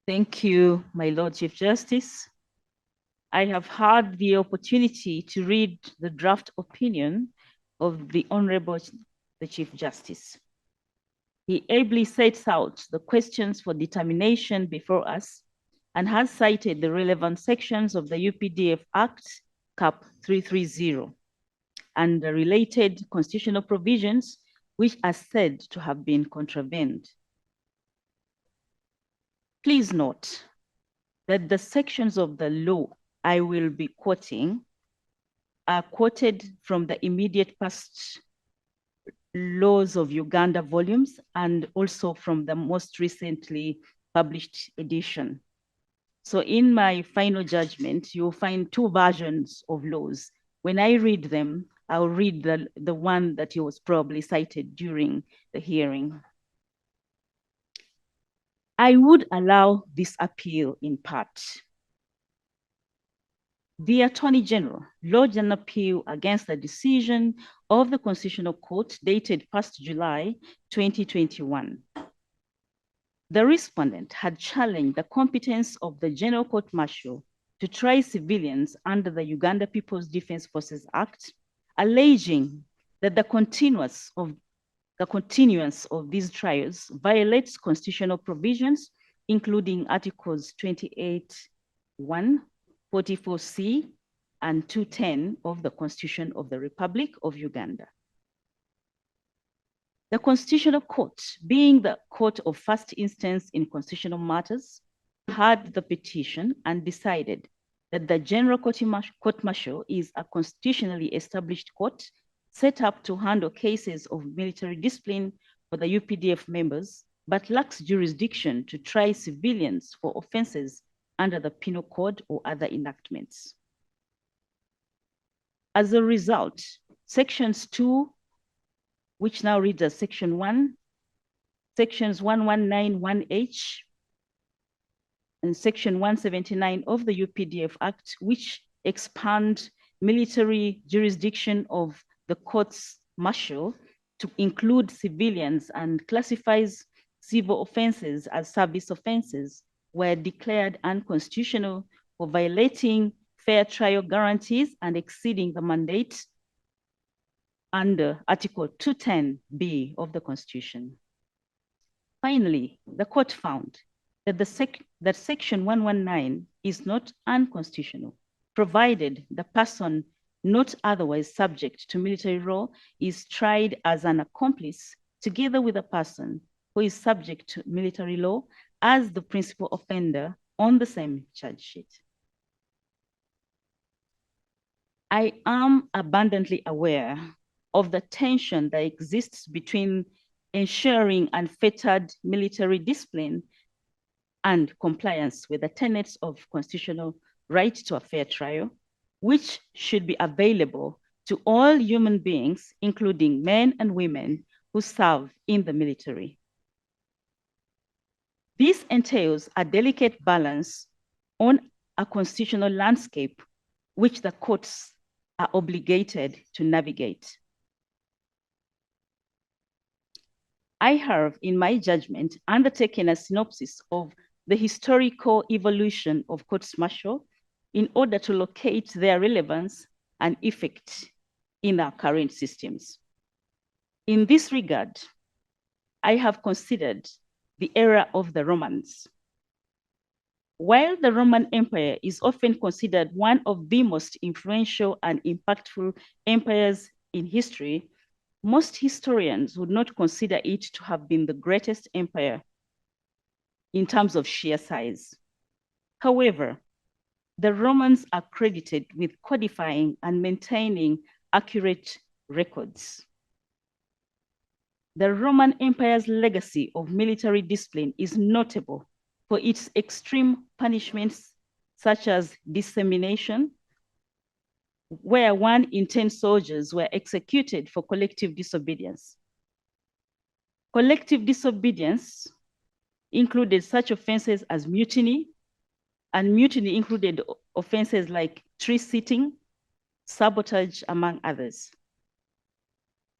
Thank you, my Lord Chief Justice. I have had the opportunity to read the draft opinion of the Honorable the Chief Justice. He ably sets out the questions for determination before us and has cited the relevant sections of the UPDF Act, Cap 330, and the related constitutional provisions which are said to have been contravened. Please note that the sections of the law I will be quoting are quoted from the immediate past laws of Uganda volumes and also from the most recently published edition. So in my final judgment, you'll find two versions of laws. When I read them, I'll read the one that was probably cited during the hearing. I would allow this appeal in part. The Attorney General lodged an appeal against the decision of the Constitutional Court dated 1st July 2021. The respondent had challenged the competence of the General Court Martial to try civilians under the Uganda People's Defense Forces Act, alleging that the continuance of these trials violates constitutional provisions, including Articles 28(1), 44C, and 210 of the Constitution of the Republic of Uganda. The Constitutional Court, being the court of first instance in constitutional matters, heard the petition and decided that the General Court Martial is a constitutionally established court set up to handle cases of military discipline for the UPDF members, but lacks jurisdiction to try civilians for offenses under the Penal Code or other enactments. As a result, sections 2, which now reads as section 1, sections 1191H, and section 179 of the UPDF Act, which expand military jurisdiction of the courts martial to include civilians and classifies civil offenses as service offenses, were declared unconstitutional for violating fair trial guarantees and exceeding the mandate under Article 210B of the Constitution. Finally, the court found that Section 119 is not unconstitutional, provided the person not otherwise subject to military law is tried as an accomplice together with a person who is subject to military law as the principal offender on the same charge sheet. I am abundantly aware of the tension that exists between ensuring unfettered military discipline and compliance with the tenets of constitutional right to a fair trial, which should be available to all human beings, including men and women who serve in the military. This entails a delicate balance on a constitutional landscape which the courts are obligated to navigate. I have, in my judgment, undertaken a synopsis of the historical evolution of courts martial in order to locate their relevance and effect in our current systems. In this regard, I have considered the era of the Romans. While the Roman Empire is often considered one of the most influential and impactful empires in history, most historians would not consider it to have been the greatest empire in terms of sheer size. However, the Romans are credited with codifying and maintaining accurate records. The Roman Empire's legacy of military discipline is notable for its extreme punishments, such as dissemination, where 1 in 10 soldiers were executed for collective disobedience. Collective disobedience included such offenses as mutiny, and mutiny included offenses like tree-sitting, sabotage, among others.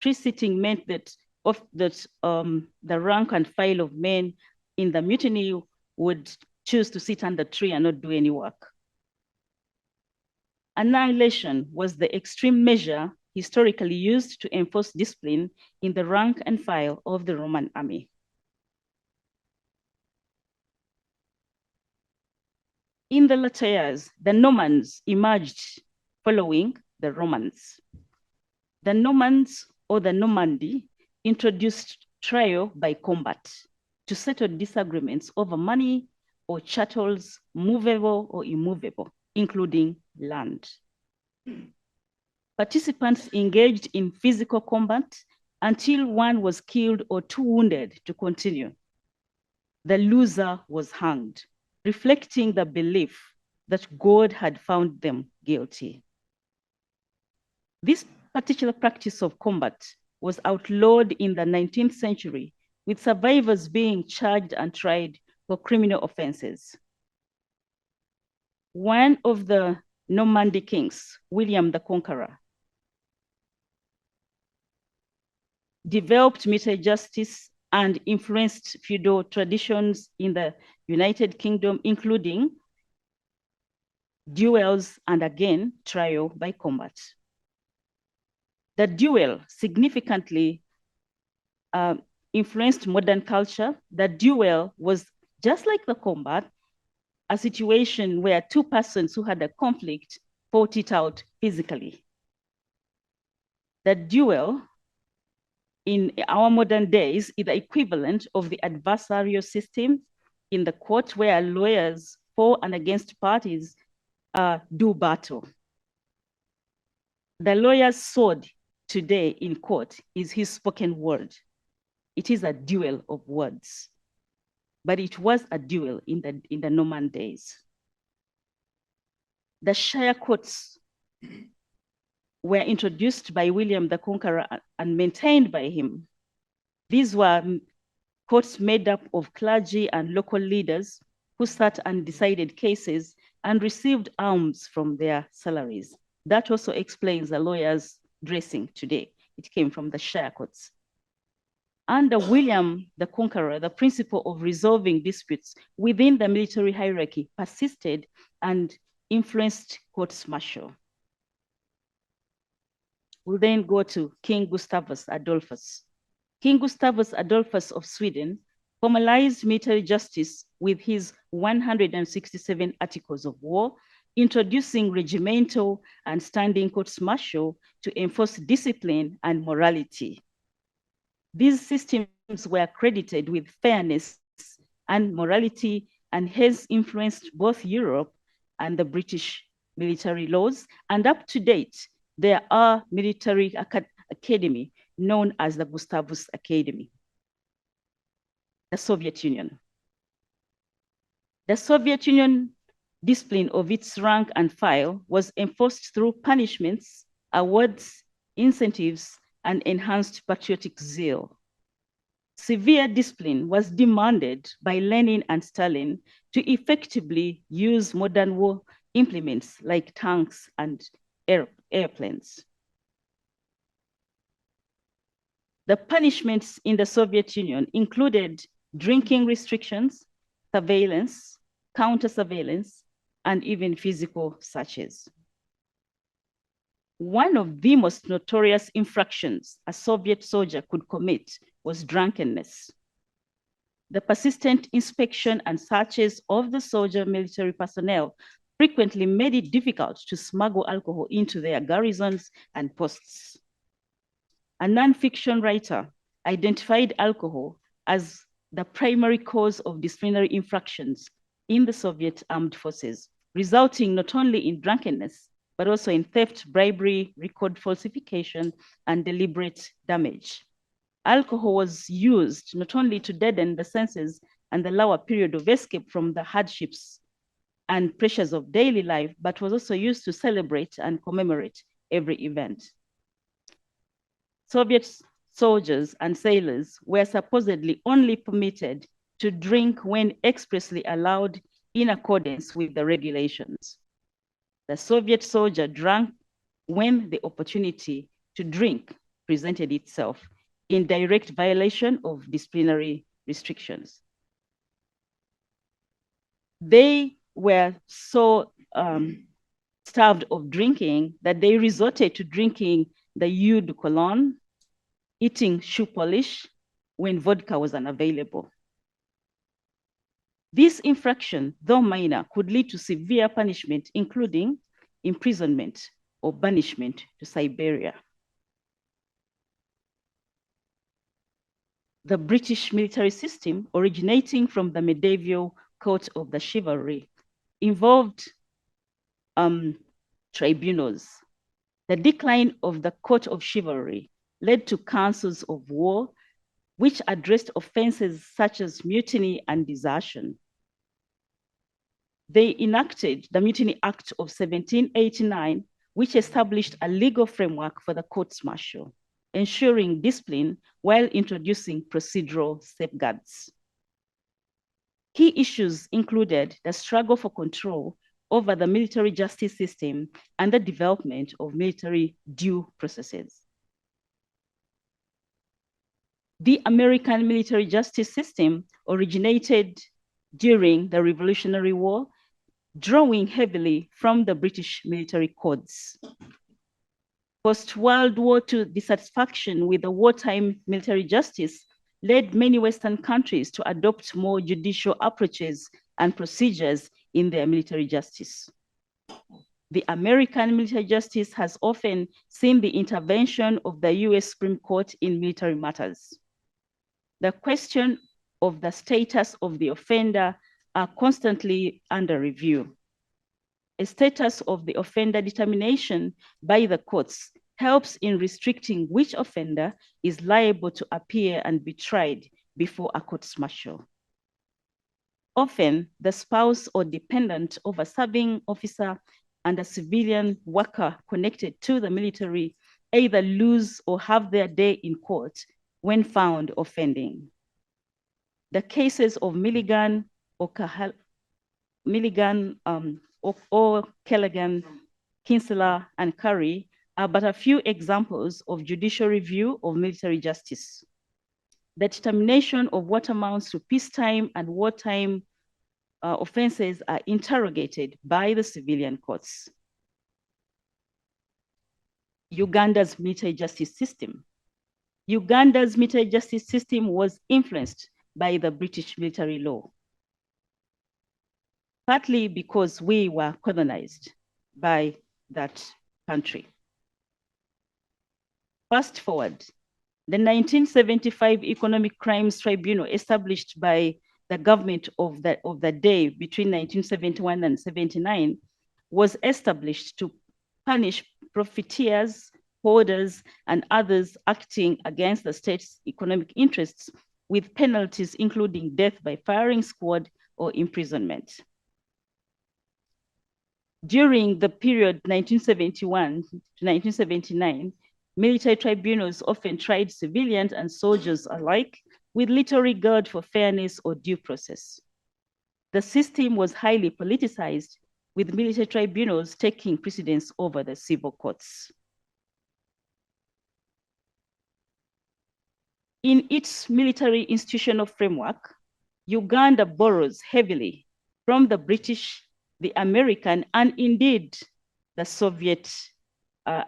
Tree-sitting meant that the rank and file of men in the mutiny would choose to sit under a tree and not do any work. Annihilation was the extreme measure historically used to enforce discipline in the rank and file of the Roman army. In the latter years, the Normans emerged following the Romans. The Normans or the Normandy introduced trial by combat to settle disagreements over money or chattels, movable or immovable, including land. Participants engaged in physical combat until one was killed or two wounded to continue. The loser was hanged, reflecting the belief that God had found them guilty. This particular practice of combat was outlawed in the 19th century, with survivors being charged and tried for criminal offenses. One of the Normandy kings, William the Conqueror, developed military justice and influenced feudal traditions in the United Kingdom, including duels and again, trial by combat. The duel significantly influenced modern culture. The duel was just like the combat, a situation where two persons who had a conflict fought it out physically. The duel in our modern days is the equivalent of the adversarial system in the court where lawyers for and against parties do battle. The lawyer's sword today in court is his spoken word. It is a duel of words, but it was a duel in the Norman days. The shire courts were introduced by William the Conqueror and maintained by him. These were courts made up of clergy and local leaders who sat and decided cases and received alms from their salaries. That also explains the lawyer's dressing today. It came from the shire courts. Under William the Conqueror, the principle of resolving disputes within the military hierarchy persisted and influenced courts martial. We'll then go to King Gustavus Adolphus. King Gustavus Adolphus of Sweden formalized military justice with his 167 articles of war, introducing regimental and standing courts martial to enforce discipline and morality. These systems were credited with fairness and morality and hence influenced both Europe and the British military laws. And up to date, there are military academy known as the Gustavus Academy. The Soviet Union. The Soviet Union discipline of its rank and file was enforced through punishments, awards, incentives, and enhanced patriotic zeal. Severe discipline was demanded by Lenin and Stalin to effectively use modern war implements like tanks and airplanes. The punishments in the Soviet Union included drinking restrictions, surveillance, counter-surveillance, and even physical searches. One of the most notorious infractions a Soviet soldier could commit was drunkenness. The persistent inspection and searches of the soldier military personnel frequently made it difficult to smuggle alcohol into their garrisons and posts. A non-fiction writer identified alcohol as the primary cause of disciplinary infractions in the Soviet armed forces, resulting not only in drunkenness, but also in theft, bribery, record falsification, and deliberate damage. Alcohol was used not only to deaden the senses and allow a period of escape from the hardships and pressures of daily life, but was also used to celebrate and commemorate every event. Soviet soldiers and sailors were supposedly only permitted to drink when expressly allowed in accordance with the regulations. The Soviet soldier drank when the opportunity to drink presented itself, in direct violation of disciplinary restrictions. They were so starved of drinking that they resorted to drinking the eau de cologne, eating shoe polish when vodka was unavailable. This infraction, though minor, could lead to severe punishment, including imprisonment or banishment to Siberia. The British military system, originating from the medieval court of the chivalry, involved tribunals. The decline of the court of chivalry led to councils of war, which addressed offenses such as mutiny and desertion. They enacted the Mutiny Act of 1789, which established a legal framework for the courts-martial, ensuring discipline while introducing procedural safeguards. Key issues included the struggle for control over the military justice system and the development of military due processes. The American military justice system originated during the Revolutionary War, drawing heavily from the British military codes. Post-World War II dissatisfaction with the wartime military justice led many Western countries to adopt more judicial approaches and procedures in their military justice. The American military justice has often seen the intervention of the US Supreme Court in military matters. The question of the status of the offender are constantly under review. A status of the offender determination by the courts helps in restricting which offender is liable to appear and be tried before a court-martial. Often, the spouse or dependent of a serving officer and a civilian worker connected to the military either lose or have their day in court when found offending. The cases of Milligan or Callaghan, Kinsella, and Curry are but a few examples of judicial review of military justice. The determination of what amounts to peacetime and wartime offenses are interrogated by the civilian courts. Uganda's military justice system. Uganda's military justice system was influenced by the British military law, partly because we were colonized by that country. Fast forward, the 1975 Economic Crimes Tribunal established by the government of the day between 1971 and 79 was established to punish profiteers, hoarders, and others acting against the state's economic interests with penalties including death by firing squad or imprisonment. During the period 1971 to 1979, military tribunals often tried civilians and soldiers alike with little regard for fairness or due process. The system was highly politicized, with military tribunals taking precedence over the civil courts. In its military institutional framework, Uganda borrows heavily from the British, the American, and indeed the Soviet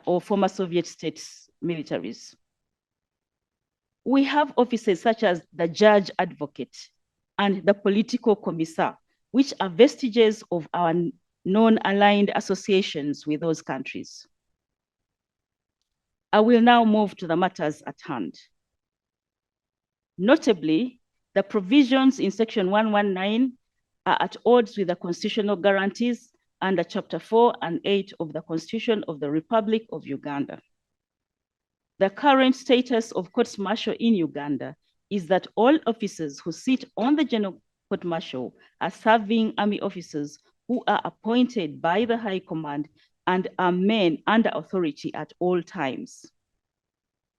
or former Soviet states militaries. We have offices such as the judge advocate and the political commissar, which are vestiges of our non-aligned associations with those countries. I will now move to the matters at hand. Notably, the provisions in Section 119 are at odds with the constitutional guarantees under Chapter 4 and 8 of the Constitution of the Republic of Uganda. The current status of courts-martial in Uganda is that all officers who sit on the General Court-Martial are serving army officers who are appointed by the High Command and are men under authority at all times.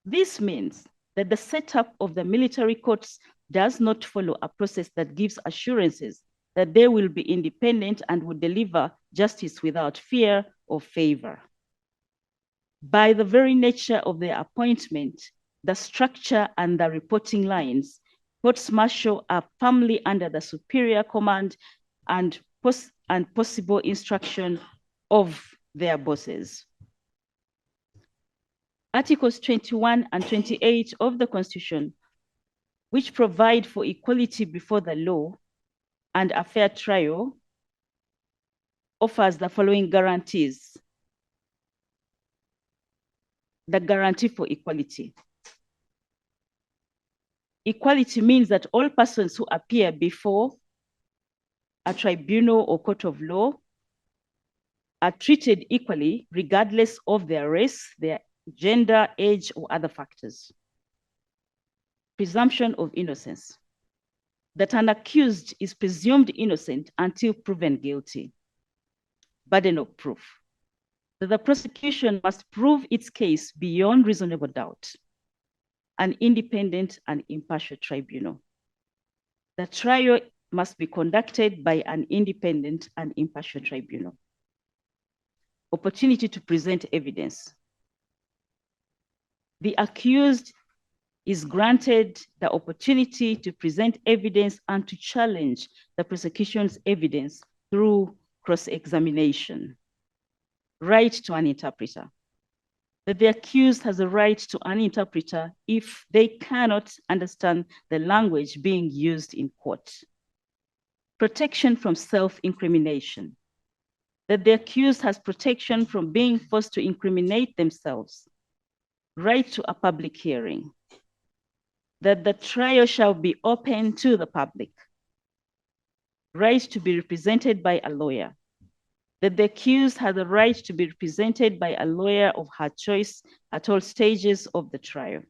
This means that the setup of the military courts does not follow a process that gives assurances that they will be independent and will deliver justice without fear or favor. By the very nature of their appointment, the structure and the reporting lines, courts-martial are firmly under the superior command and possible instruction of their bosses. Articles 21 and 28 of the Constitution, which provide for equality before the law and a fair trial, offers the following guarantees. The guarantee for equality. Equality means that all persons who appear before a tribunal or court of law are treated equally regardless of their race, their gender, age, or other factors. Presumption of innocence. That an accused is presumed innocent until proven guilty. Burden of proof. That the prosecution must prove its case beyond reasonable doubt. An independent and impartial tribunal. The trial must be conducted by an independent and impartial tribunal. Opportunity to present evidence. The accused is granted the opportunity to present evidence and to challenge the prosecution's evidence through cross-examination. Right to an interpreter. That the accused has a right to an interpreter if they cannot understand the language being used in court. Protection from self-incrimination. That the accused has protection from being forced to incriminate themselves. Right to a public hearing. That the trial shall be open to the public. Right to be represented by a lawyer. That the accused has the right to be represented by a lawyer of her choice at all stages of the trial.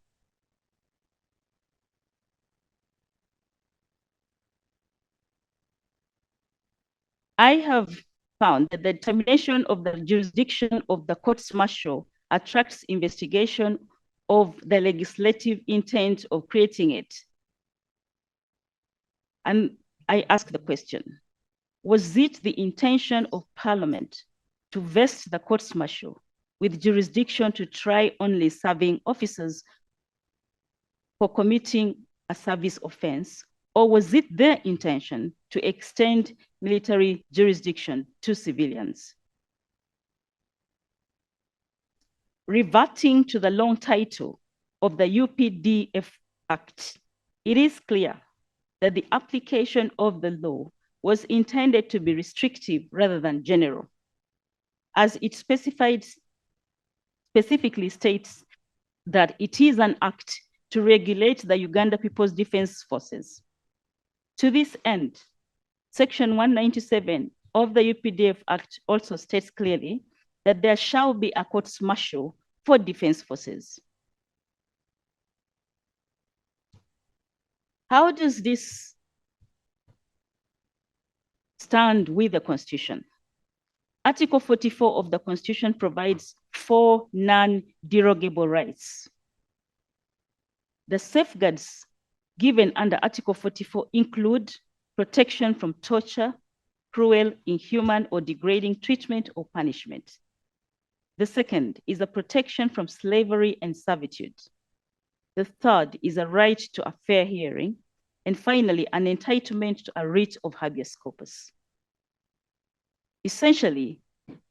I have found that the determination of the jurisdiction of the courts martial attracts investigation of the legislative intent of creating it. And I ask the question, was it the intention of Parliament to vest the courts martial with jurisdiction to try only serving officers for committing a service offense, or was it their intention to extend military jurisdiction to civilians? Reverting to the long title of the UPDF Act, it is clear that the application of the law was intended to be restrictive rather than general, as it specifically states that it is an act to regulate the Uganda People's Defense Forces. To this end, Section 197 of the UPDF Act also states clearly that there shall be a courts martial for defense forces. How does this stand with the Constitution? Article 44 of the Constitution provides 4 non-derogable rights. The safeguards given under Article 44 include protection from torture, cruel, inhuman, or degrading treatment or punishment. The second is a protection from slavery and servitude. The third is a right to a fair hearing. And finally, an entitlement to a writ of habeas corpus. Essentially,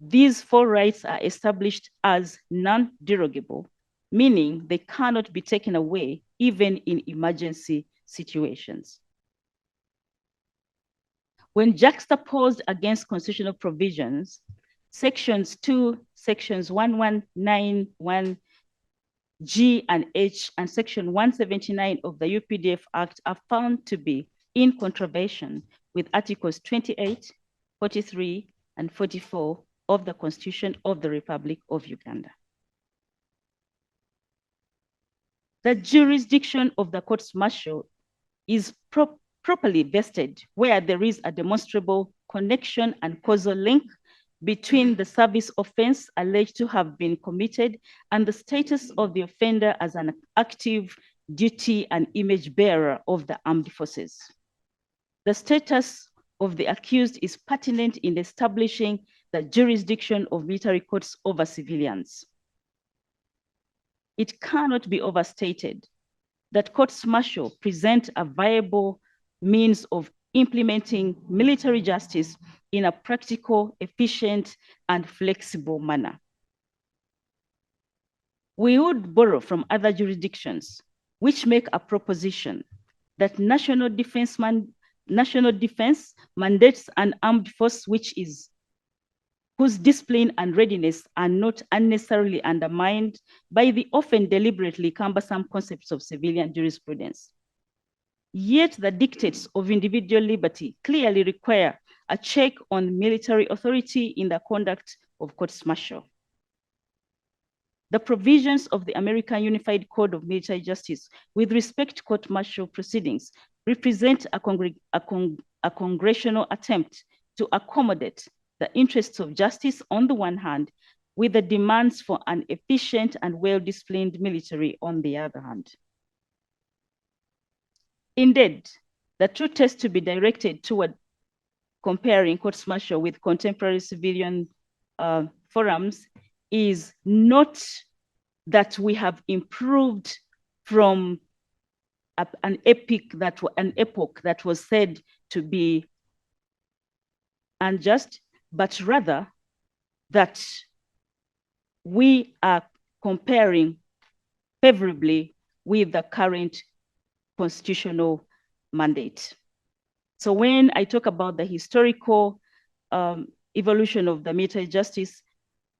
these 4 rights are established as non-derogable, meaning they cannot be taken away even in emergency situations. When juxtaposed against constitutional provisions, Sections 2, Sections 1191, G and H, and Section 179 of the UPDF Act are found to be in contravention with Articles 28, 43, and 44 of the Constitution of the Republic of Uganda. The jurisdiction of the courts martial is properly vested where there is a demonstrable connection and causal link between the service offense alleged to have been committed and the status of the offender as an active duty and image bearer of the armed forces. The status of the accused is pertinent in establishing the jurisdiction of military courts over civilians. It cannot be overstated that courts martial present a viable means of implementing military justice in a practical, efficient, and flexible manner. We would borrow from other jurisdictions which make a proposition that national defense mandates an armed force whose discipline and readiness are not unnecessarily undermined by the often deliberately cumbersome concepts of civilian jurisprudence. Yet the dictates of individual liberty clearly require a check on military authority in the conduct of courts martial. The provisions of the American Unified Code of Military Justice with respect to court martial proceedings represent a congressional attempt to accommodate the interests of justice on the one hand, with the demands for an efficient and well-disciplined military on the other hand. Indeed, the true test to be directed toward comparing courts martial with contemporary civilian forums is not that we have improved from an epoch that was said to be unjust, but rather that we are comparing favorably with the current constitutional mandate. So when I talk about the historical evolution of the military justice,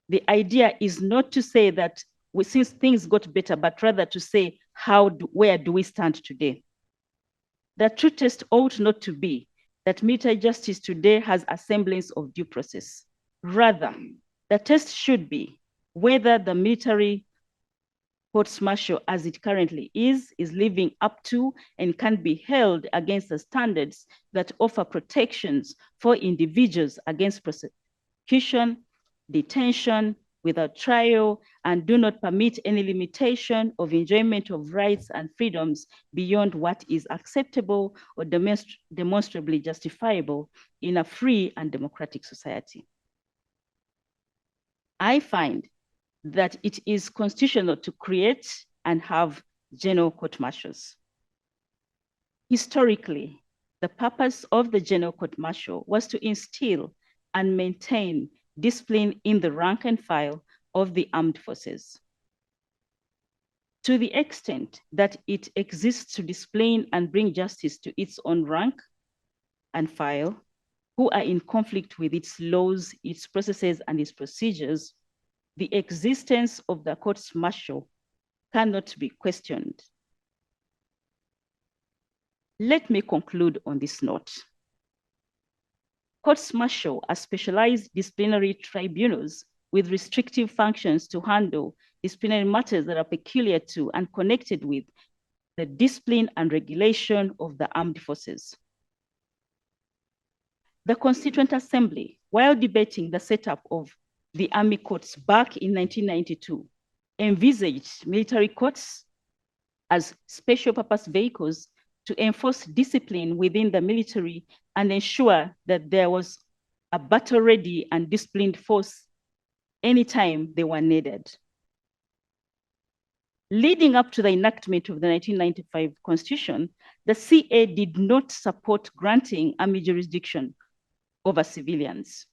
the idea is not to say that since things got better, but rather to say where do we stand today? The true test ought not to be that military justice today has a semblance of due process. Rather, the test should be whether the military courts martial as it currently is living up to and can be held against the standards that offer protections for individuals against prosecution, detention, without trial, and do not permit any limitation of enjoyment of rights and freedoms beyond what is acceptable or demonstrably justifiable in a free and democratic society. I find that it is constitutional to create and have general court martials. Historically, the purpose of the general court martial was to instill and maintain discipline in the rank and file of the armed forces. To the extent that it exists to discipline and bring justice to its own rank and file, who are in conflict with its laws, its processes, and its procedures, the existence of the courts martial cannot be questioned. Let me conclude on this note. Courts martial are specialized disciplinary tribunals with restrictive functions to handle disciplinary matters that are peculiar to and connected with the discipline and regulation of the armed forces. The Constituent Assembly, while debating the setup of the Army courts back in 1992, envisaged military courts as special purpose vehicles to enforce discipline within the military and ensure that there was a battle-ready and disciplined force anytime they were needed. Leading up to the enactment of the 1995 Constitution, the CA did not support granting army jurisdiction over civilians.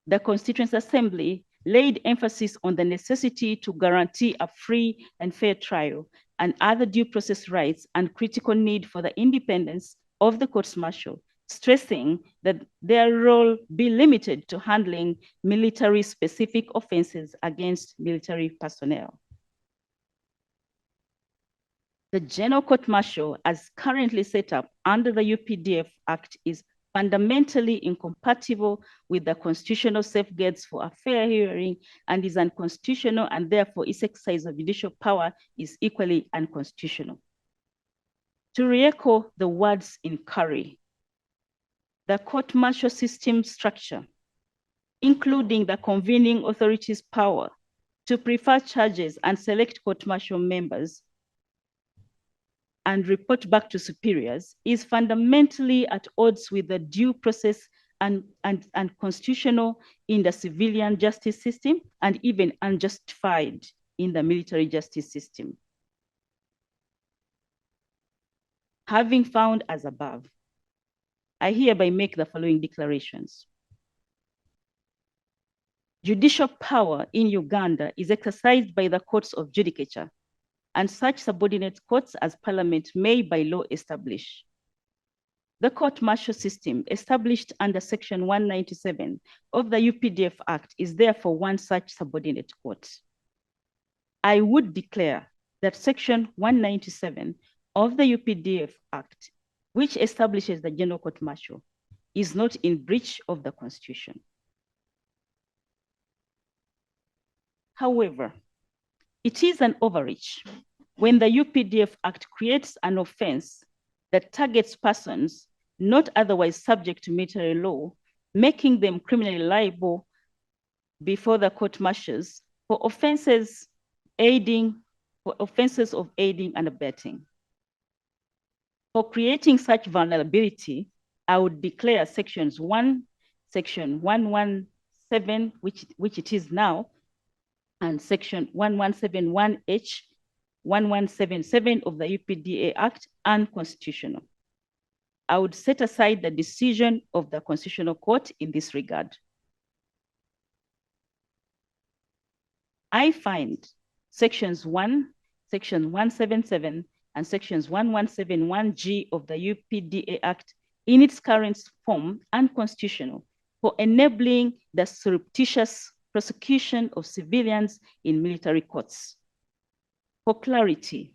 The Constituent Assembly laid emphasis on the necessity to guarantee a free and fair trial and other due process rights and critical need for the independence of the courts martial, stressing that their role be limited to handling military-specific offenses against military personnel. The General Court Martial, as currently set up under the UPDF Act, is fundamentally incompatible with the constitutional safeguards for a fair hearing and is unconstitutional, and therefore its exercise of judicial power is equally unconstitutional. To re-echo the words in Curry, the court martial system structure, including the convening authority's power to prefer charges and select court martial members and report back to superiors, is fundamentally at odds with the due process and constitutional in the civilian justice system, and even unjustified in the military justice system. Having found as above, I hereby make the following declarations. Judicial power in Uganda is exercised by the courts of judicature and such subordinate courts as Parliament may by law establish. The court-martial system established under Section 197 of the UPDF Act is therefore one such subordinate court. I would declare that Section 197 of the UPDF Act, which establishes the General Court-Martial, is not in breach of the Constitution. However, it is an overreach when the UPDF Act creates an offense that targets persons not otherwise subject to military law, making them criminally liable before the court-martials for offenses of aiding and abetting. For creating such vulnerability, I would declare Section 117, which it is now, and Section 1171H, 1177 of the UPDA Act unconstitutional. I would set aside the decision of the Constitutional Court in this regard. I find Sections 1, Section 177, and Sections 1171G of the UPDA Act in its current form unconstitutional for enabling the surreptitious prosecution of civilians in military courts. For clarity,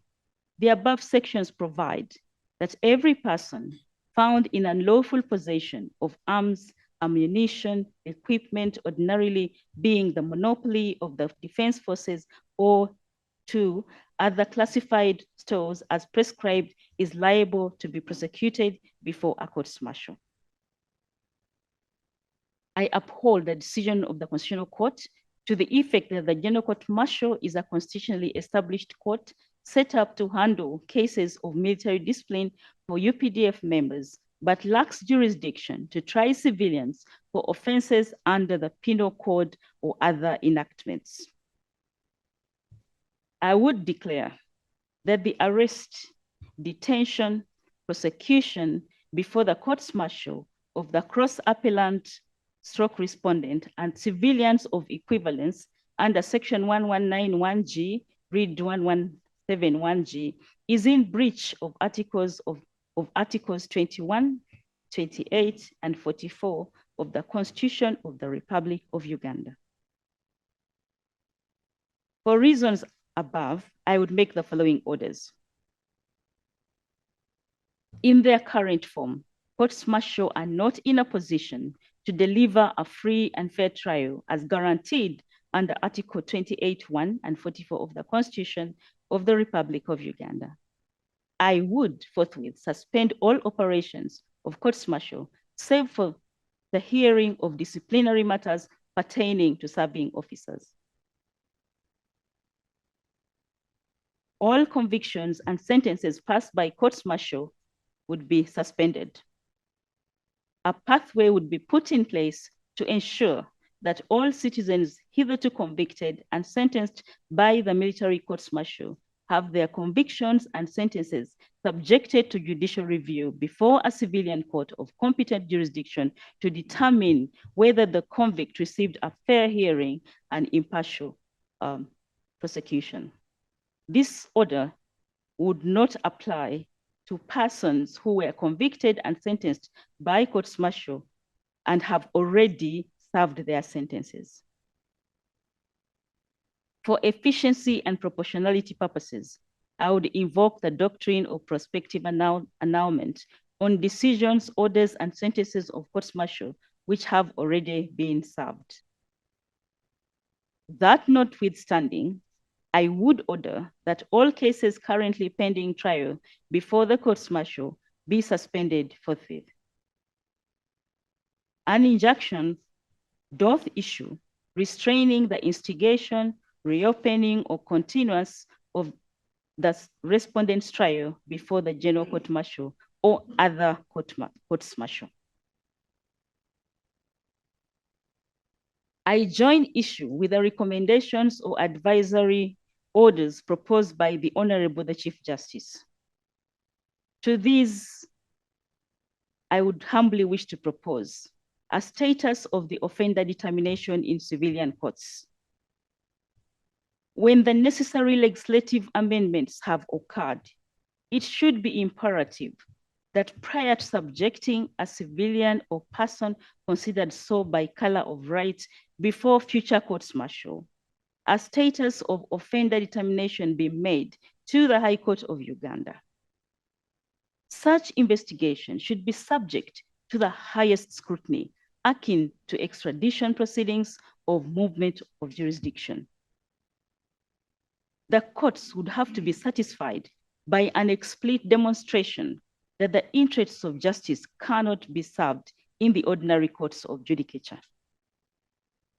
the above sections provide that every person found in unlawful possession of arms, ammunition, equipment ordinarily being the monopoly of the defense forces or to other classified stores as prescribed is liable to be prosecuted before a court-martial. I uphold the decision of the Constitutional Court to the effect that the General Court-Martial is a constitutionally established court set up to handle cases of military discipline for UPDF members, but lacks jurisdiction to try civilians for offenses under the Penal Code or other enactments. I would declare that the arrest, detention, prosecution before the courts-martial of the cross-appellant stroke respondent and civilians of equivalence under Section 1191G, read 1171G, is in breach of Articles 21, 28, and 44 of the Constitution of the Republic of Uganda. For reasons above, I would make the following orders. In their current form, courts-martial are not in a position to deliver a free and fair trial as guaranteed under Article 28(1) and 44 of the Constitution of the Republic of Uganda. I would forthwith suspend all operations of courts-martial, save for the hearing of disciplinary matters pertaining to serving officers. All convictions and sentences passed by courts-martial would be suspended. A pathway would be put in place to ensure that all citizens hitherto convicted and sentenced by the military courts-martial have their convictions and sentences subjected to judicial review before a civilian court of competent jurisdiction to determine whether the convict received a fair hearing and impartial prosecution. This order would not apply to persons who were convicted and sentenced by courts-martial and have already served their sentences. For efficiency and proportionality purposes, I would invoke the doctrine of prospective annulment on decisions, orders, and sentences of courts-martial which have already been served. That notwithstanding, I would order that all cases currently pending trial before the courts-martial be suspended forthwith. An injunction doth issue restraining the instigation, reopening, or continuance of the respondent's trial before the General Court-Martial or other courts-martial. I join issue with the recommendations or advisory orders proposed by the Honorable the Chief Justice To these, I would humbly wish to propose a status of the offender determination in civilian courts. When the necessary legislative amendments have occurred, it should be imperative that prior to subjecting a civilian or person considered so by color of right before future courts martial, a status of offender determination be made to the High Court of Uganda. Such investigation should be subject to the highest scrutiny, akin to extradition proceedings of movement of jurisdiction. The courts would have to be satisfied by an explicit demonstration that the interests of justice cannot be served in the ordinary courts of judicature.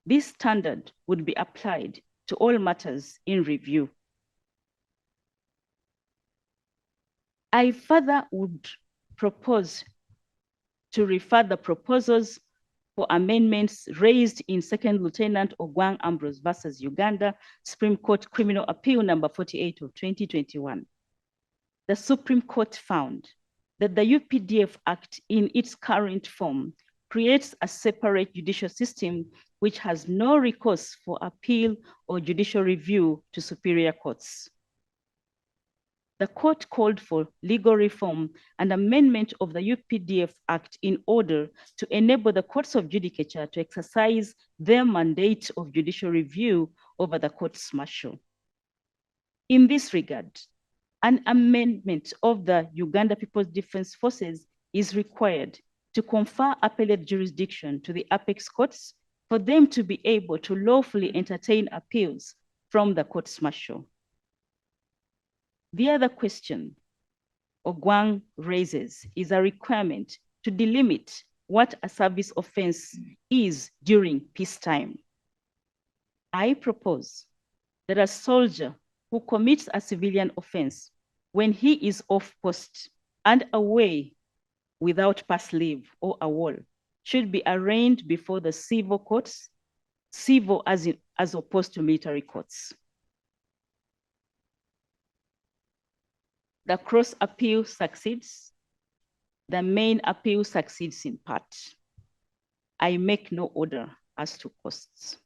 This standard would be applied to all matters in review. I further would propose to refer the proposals for amendments raised in Second Lieutenant Ogwang Ambrose versus Uganda, Supreme Court Criminal Appeal number 48 of 2021. The Supreme Court found that the UPDF Act in its current form creates a separate judicial system which has no recourse for appeal or judicial review to superior courts. The court called for legal reform and amendment of the UPDF Act in order to enable the courts of judicature to exercise their mandate of judicial review over the courts martial. In this regard, an amendment of the Uganda People's Defense Forces is required to confer appellate jurisdiction to the apex courts for them to be able to lawfully entertain appeals from the courts martial. The other question Ogwang raises is a requirement to delimit what a service offense is during peacetime. I propose that a soldier who commits a civilian offense when he is off post and away without pass leave or a wall should be arraigned before the civil courts, civil as opposed to military courts. The cross appeal succeeds. The main appeal succeeds in part. I make no order as to costs.